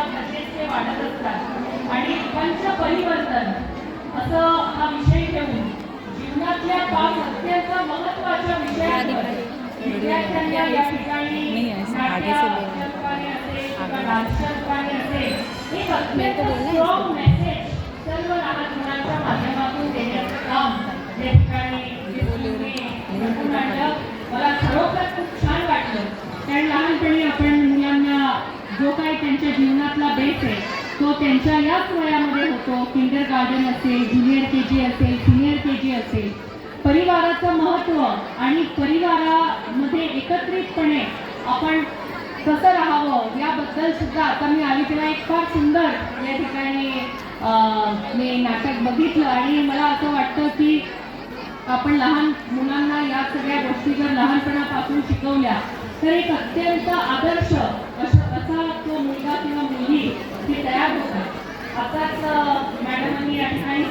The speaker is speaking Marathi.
असतात तसेच ते वाढत असतात आणि पंचपरिवर्तन असं हा विषय घेऊन जीवनातल्या 5 अत्यंत महत्त्वाच्या विषयांवर विद्यार्थ्यांना या ठिकाणी नाट्यशास्त्राने असेल किंवा नाट्यशास्त्राने असेल एक अत्यंत स्ट्रॉंग मेसेज सर्व लहान मुलांच्या माध्यमातून देण्याचं काम या ठिकाणी मला खरोखर खूप छान वाटलं. कारण लहानपणी आपण मुलांना जो काही त्यांच्या जीवनातला बेस आहे तो त्यांच्या याच वयामध्ये होतो. किंडर गार्डन असेल, ज्युनियर KG असेल, सिनियर KG असेल. परिवाराचं महत्त्व आणि परिवारामध्ये एकत्रितपणे आपण कसं राहावं याबद्दल सुद्धा आता मी आली तेव्हा एक फार सुंदर या ठिकाणी मी नाटक बघितलं आणि मला असं वाटतं की आपण लहान मुलांना या सगळ्या गोष्टी जर लहानपणापासून शिकवल्या तर एक अत्यंत आदर्श असा तो मुलगा किंवा मुलगी ती तयार होतात. आताच मॅडमांनी या ठिकाणी